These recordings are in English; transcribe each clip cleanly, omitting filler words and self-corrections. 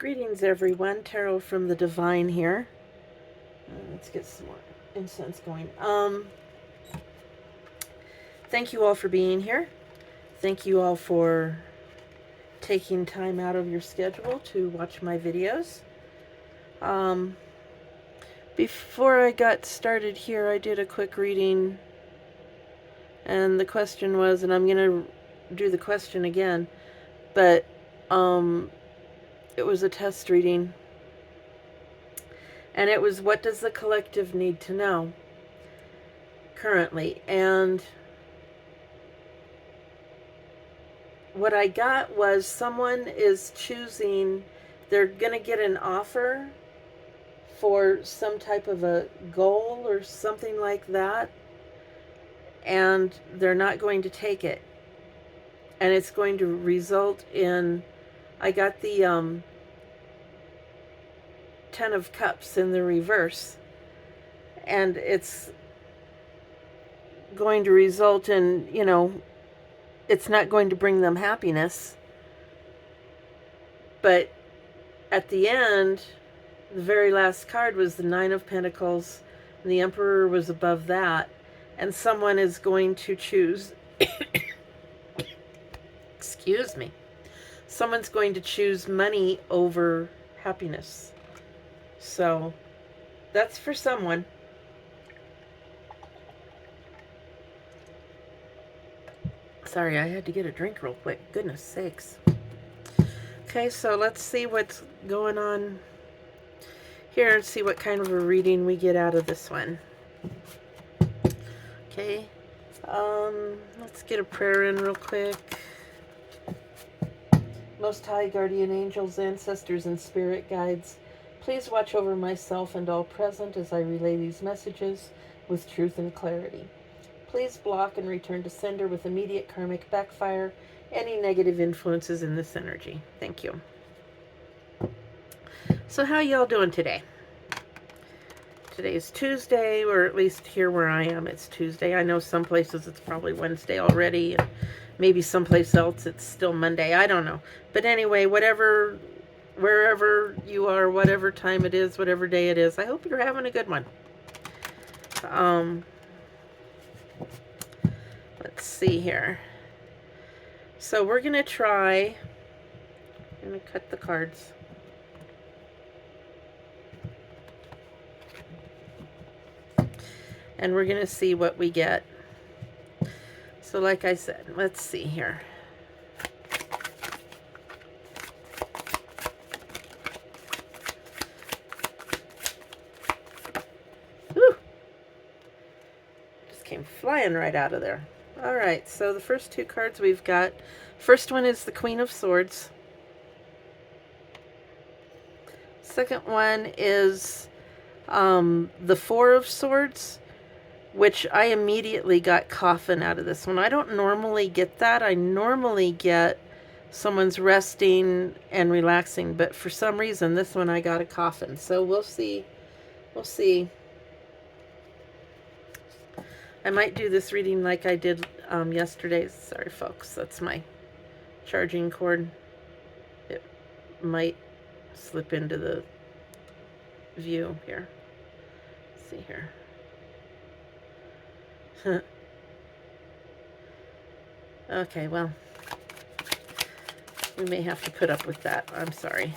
Greetings, everyone. Tarot from the Divine here. Let's get some more incense going. Thank you all for being here. Thank you all for taking time out of your schedule to watch my videos. Before I got started here, I did a quick reading, and the question was, and I'm going to do the question again, but it was a test reading, and it was, what does the collective need to know currently? And what I got was someone is choosing, they're going to get an offer for some type of a goal or something like that, and they're not going to take it. And it's going to result in, I got the 10 of Cups in the reverse, and it's going to result in, it's not going to bring them happiness. But at the end, the very last card was the 9 of Pentacles, and the Emperor was above that. And someone is going to choose, excuse me, someone's going to choose money over happiness. So that's for someone. Sorry, I had to get a drink real quick. Goodness sakes. Okay, so let's see what's going on here and see what kind of a reading we get out of this one. Okay, let's get a prayer in real quick. Most High Guardian Angels, Ancestors, and Spirit Guides, please watch over myself and all present as I relay these messages with truth and clarity. Please block and return to sender with immediate karmic backfire any negative influences in this energy. Thank you. So how y'all doing today? Today is Tuesday, or at least here where I am, it's Tuesday. I know some places it's probably Wednesday already, and maybe someplace else it's still Monday. I don't know. But anyway, wherever you are, whatever time it is, whatever day it is, I hope you're having a good one. Let's see here. So we're going to try, I'm going to cut the cards. And we're going to see what we get. So like I said, let's see here. Whew. Just came flying right out of there. All right, so the first two cards we've got. First one is the Queen of Swords. Second one is the Four of Swords, which I immediately got coffin out of this one. I don't normally get that. I normally get someone's resting and relaxing, but for some reason this one I got a coffin. So we'll see. We'll see. I might do this reading like I did yesterday. Sorry, folks. That's my charging cord. It might slip into the view here. Let's see here. Okay, well, we may have to put up with that. I'm sorry.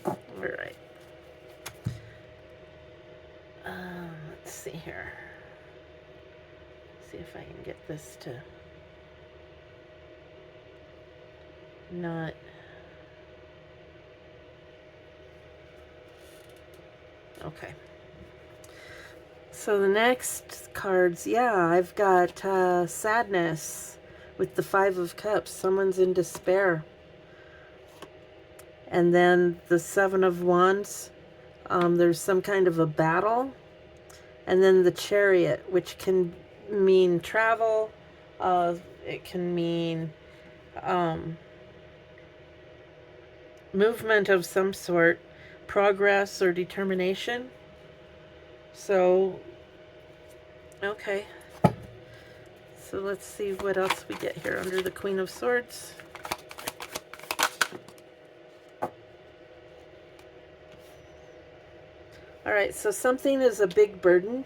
All right. Let's see here. See if I can get this to not... Okay. So the next cards, yeah, I've got sadness with the Five of Cups. Someone's in despair. And then the Seven of Wands. There's some kind of a battle. And then the Chariot, which can mean travel. It can mean movement of some sort. Progress or determination. So Okay. So let's see what else we get here under the Queen of Swords. All right, so something is a big burden.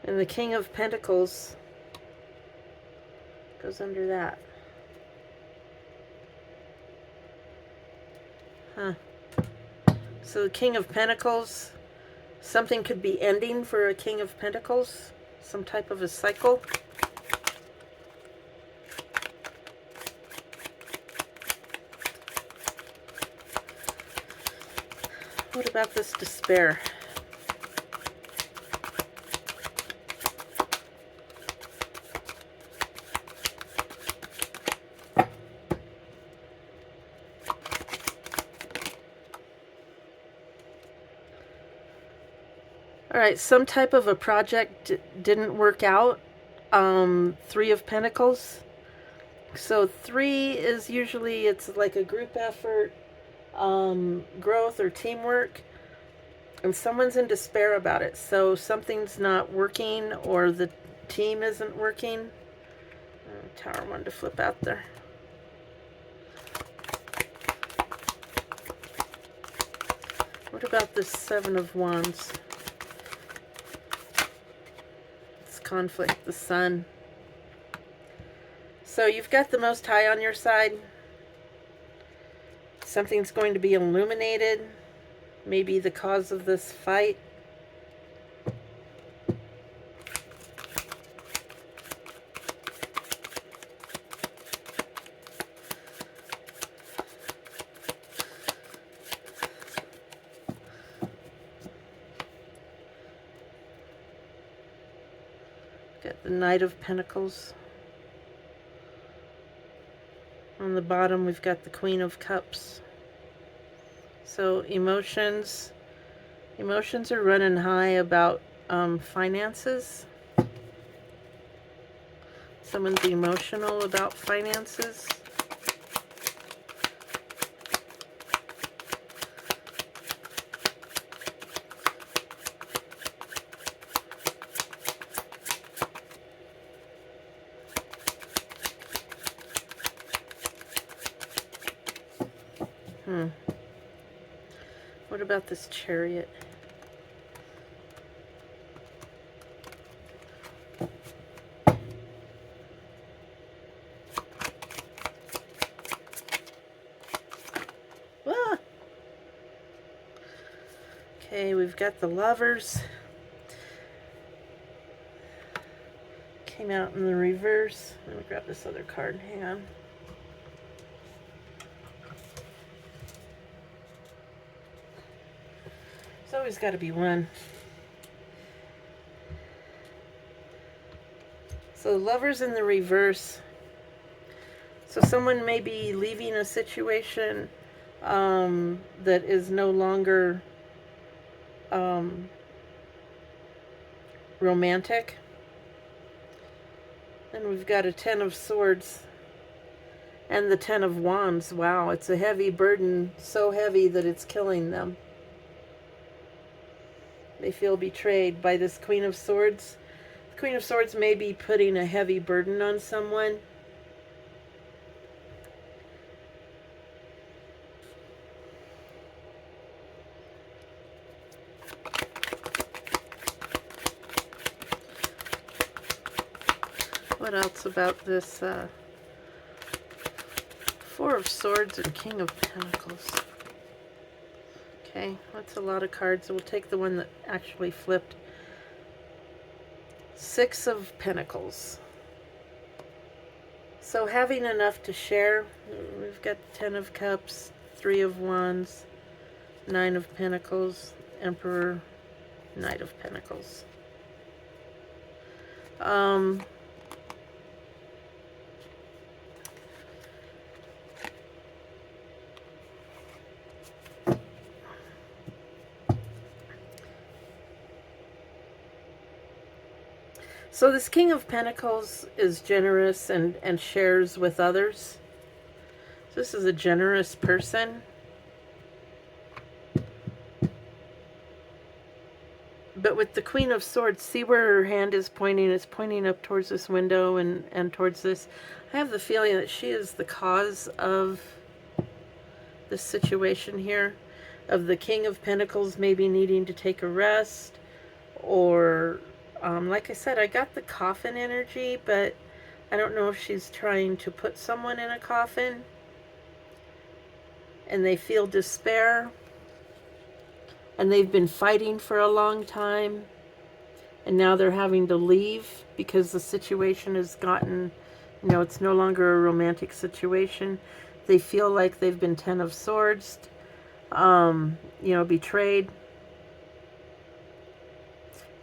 And the King of Pentacles goes under that. Huh. So the King of Pentacles, something could be ending for a King of Pentacles, some type of a cycle. What about this despair? All right, some type of a project didn't work out. Three of Pentacles. So 3 is usually, it's like a group effort, growth or teamwork. And someone's in despair about it. So something's not working or the team isn't working. Tower 1 to flip out there. What about this 7 of Wands? It's conflict, the Sun. So you've got the Most High on your side. Something's going to be illuminated. Maybe the cause of this fight. Got the Knight of Pentacles. On the bottom, we've got the Queen of Cups. So emotions are running high about finances. Someone's emotional about finances. What about this Chariot? Ah! Okay, we've got the Lovers. Came out in the reverse. Let me grab this other card. Hang on. There's always got to be one. So Lovers in the reverse. So someone may be leaving a situation that is no longer romantic. Then we've got a 10 of Swords and the 10 of Wands. Wow, it's a heavy burden, so heavy that it's killing them. They feel betrayed by this Queen of Swords. The Queen of Swords may be putting a heavy burden on someone. What else about this 4 of Swords and King of Pentacles? Okay, that's a lot of cards. We'll take the one that actually flipped. 6 of Pentacles. So having enough to share. We've got 10 of Cups, 3 of Wands, 9 of Pentacles, Emperor, Knight of Pentacles. So this King of Pentacles is generous and shares with others. So this is a generous person. But with the Queen of Swords, see where her hand is pointing? It's pointing up towards this window and towards this. I have the feeling that she is the cause of this situation here, of the King of Pentacles maybe needing to take a rest, or like I said, I got the coffin energy, but I don't know if she's trying to put someone in a coffin and they feel despair and they've been fighting for a long time and now they're having to leave because the situation has gotten, it's no longer a romantic situation. They feel like they've been Ten of Swords, betrayed.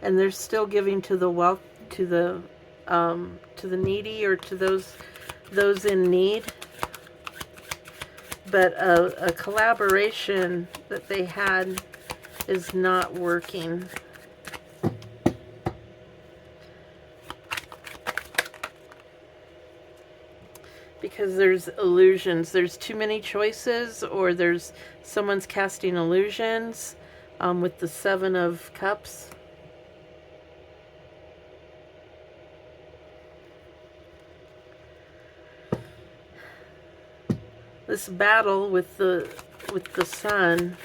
And they're still giving to the wealth, to the needy, or to those in need. But a collaboration that they had is not working. Because there's illusions. There's too many choices, or there's someone's casting illusions with the Seven of Cups. This battle with the sun.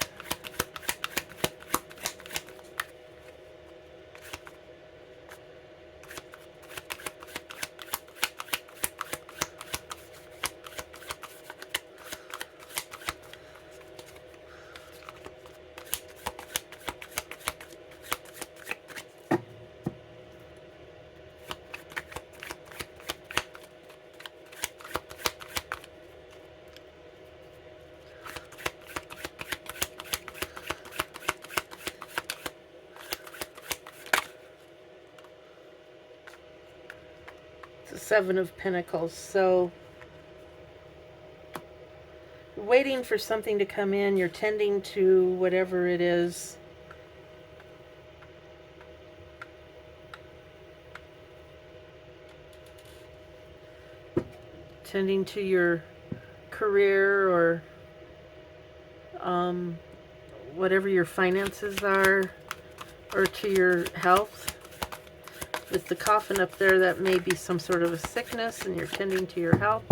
The Seven of Pentacles. So you're waiting for something to come in. You're tending to whatever it is. Tending to your career, or whatever your finances are, or to your health. With the coffin up there, that may be some sort of a sickness, and you're tending to your health.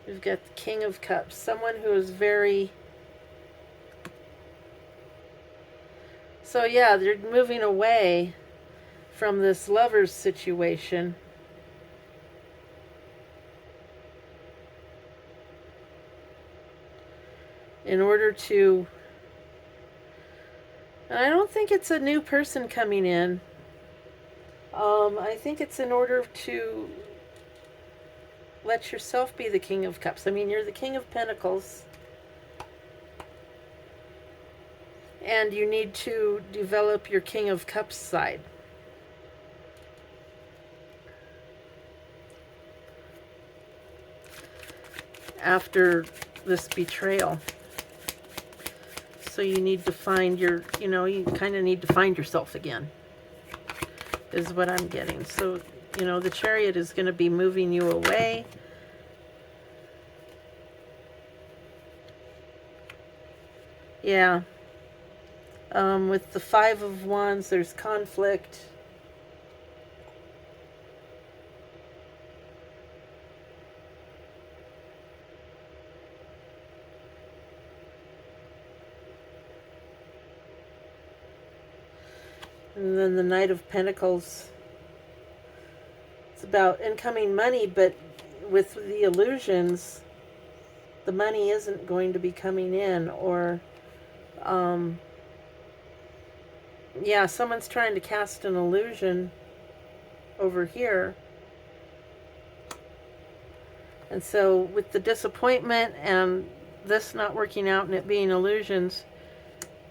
We've got the King of Cups, someone who is very... So yeah, they're moving away from this lover's situation. In order to... And I don't think it's a new person coming in. I think it's in order to let yourself be the King of Cups. I mean, you're the King of Pentacles. And you need to develop your King of Cups side. After this betrayal. So you need to find your, you kind of need to find yourself again. Is what I'm getting. So, the Chariot is going to be moving you away. Yeah. With the Five of Wands, there's conflict. And then the Knight of Pentacles. It's about incoming money, but with the illusions, the money isn't going to be coming in, or... yeah, someone's trying to cast an illusion over here. And so with the disappointment and this not working out and it being illusions,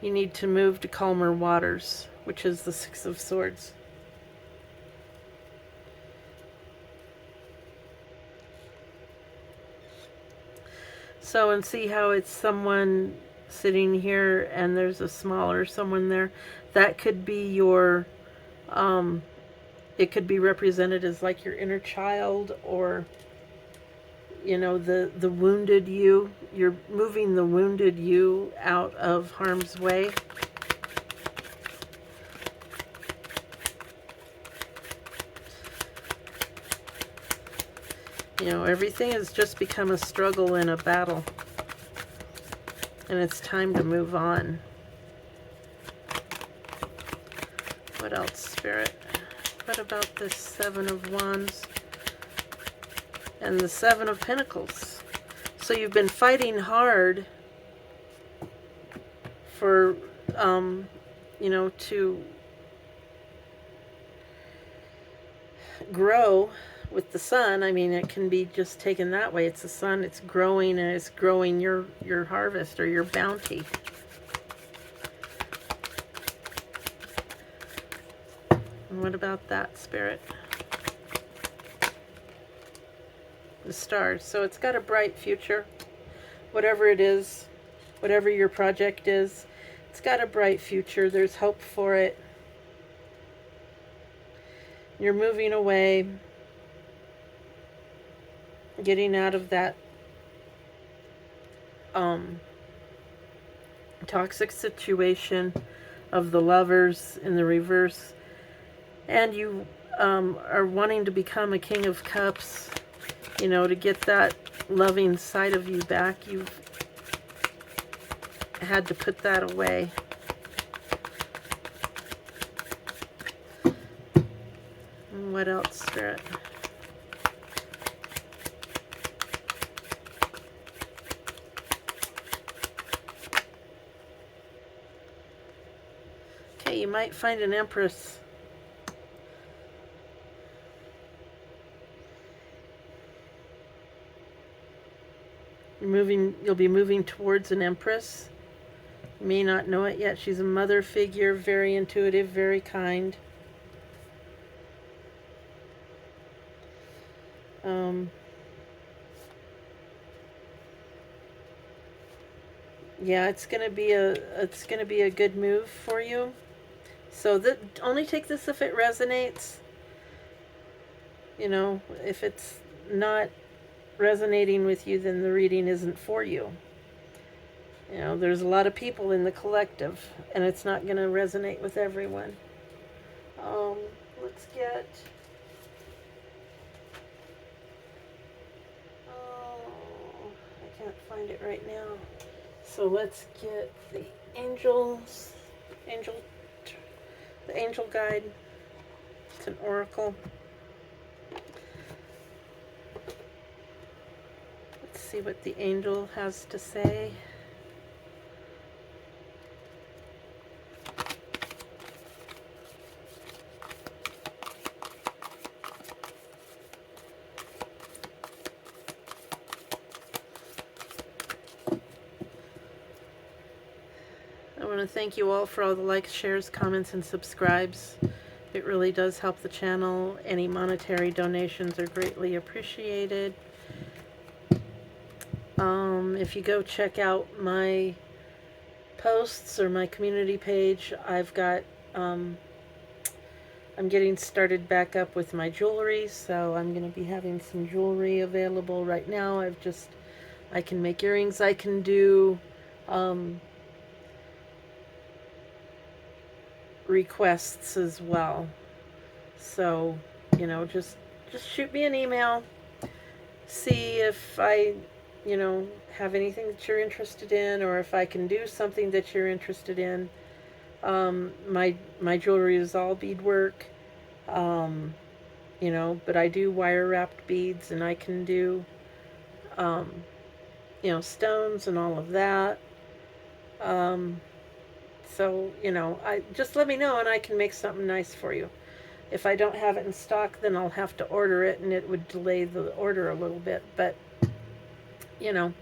you need to move to calmer waters, which is the Six of Swords. So, and see how it's someone sitting here and there's a smaller someone there. That could be your, it could be represented as like your inner child, or, you know, the wounded you. You're moving the wounded you out of harm's way. You know, everything has just become a struggle and a battle. And it's time to move on. What else, Spirit? What about this Seven of Wands and the Seven of Pentacles? So you've been fighting hard for, you know, to grow with the sun. I mean, it can be just taken that way. It's the sun, it's growing, and it's growing your harvest or your bounty. And what about that, Spirit? The stars. So it's got a bright future. Whatever it is, whatever your project is, it's got a bright future. There's hope for it. You're moving away, getting out of that toxic situation of the Lovers in the reverse, and you are wanting to become a King of Cups, you know, to get that loving side of you back. You've had to put that away. And what else, Spirit? Okay, you might find an Empress. You'll be moving towards an Empress. You may not know it yet. She's a mother figure, very intuitive, very kind. Yeah, it's gonna be a good move for you. So only take this if it resonates. You know, if it's not resonating with you, then the reading isn't for you. You know, there's a lot of people in the collective, and it's not going to resonate with everyone. Let's get... Oh, I can't find it right now. So let's get the angels, the angel guide. It's an oracle. Let's see what the angel has to say. I want to thank you all for all the likes, shares, comments, and subscribes. It really does help the channel. Any monetary donations are greatly appreciated. If you go check out my posts or my community page, I've got, I'm getting started back up with my jewelry, so I'm going to be having some jewelry available right now. I can make earrings, I can do, requests as well. So, you know, just shoot me an email, see if I, you know, have anything that you're interested in, or if I can do something that you're interested in. My jewelry is all beadwork, you know, but I do wire wrapped beads, and I can do, you know, stones and all of that. So, you know, just let me know and I can make something nice for you. If I don't have it in stock, then I'll have to order it, and it would delay the order a little bit. But, you know,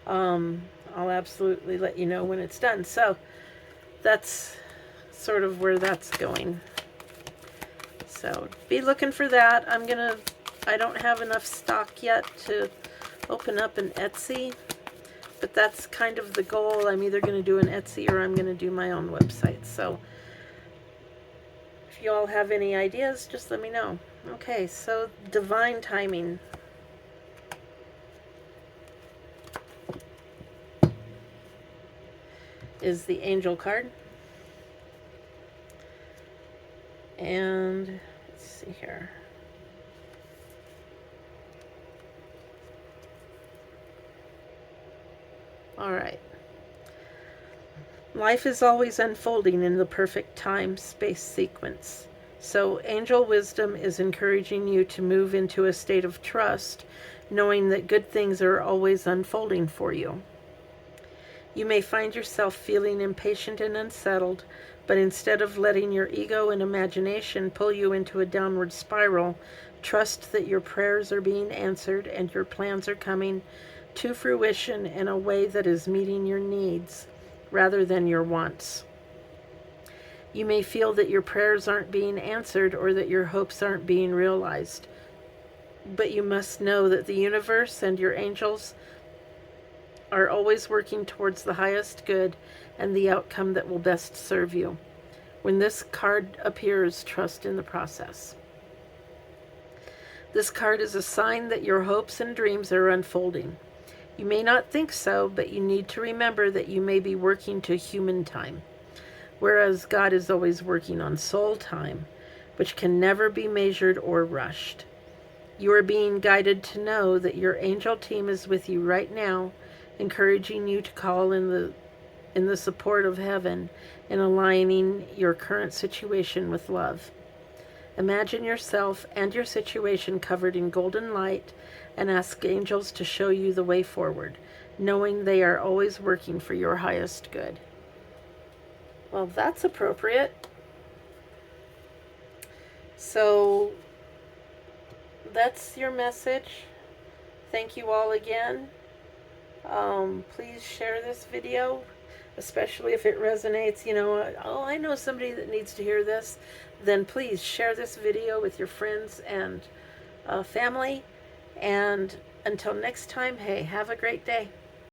I'll absolutely let you know when it's done. So that's sort of where that's going. So be looking for that. I don't have enough stock yet to open up an Etsy. but that's kind of the goal. I'm either going to do an Etsy or I'm going to do my own website. So if you all have any ideas, just let me know. Okay, so divine timing. Is the angel card. And let's see here. All right. Life is always unfolding in the perfect time-space sequence. So angel wisdom is encouraging you to move into a state of trust, knowing that good things are always unfolding for you. You may find yourself feeling impatient and unsettled, but instead of letting your ego and imagination pull you into a downward spiral, trust that your prayers are being answered and your plans are coming to fruition in a way that is meeting your needs rather than your wants. You may feel that your prayers aren't being answered or that your hopes aren't being realized, but you must know that the universe and your angels are always working towards the highest good and the outcome that will best serve you. When this card appears, trust in the process. This card is a sign that your hopes and dreams are unfolding. You may not think so, but you need to remember that you may be working to human time, whereas God is always working on soul time, which can never be measured or rushed. You are being guided to know that your angel team is with you right now, encouraging you to call in the support of heaven and aligning your current situation with love. Imagine yourself and your situation covered in golden light and ask angels to show you the way forward, knowing they are always working for your highest good. Well, that's appropriate. So that's your message. Thank you all again. Please share this video, especially if it resonates. Oh, I know somebody that needs to hear this. Then please share this video with your friends and family. And until next time, hey, have a great day.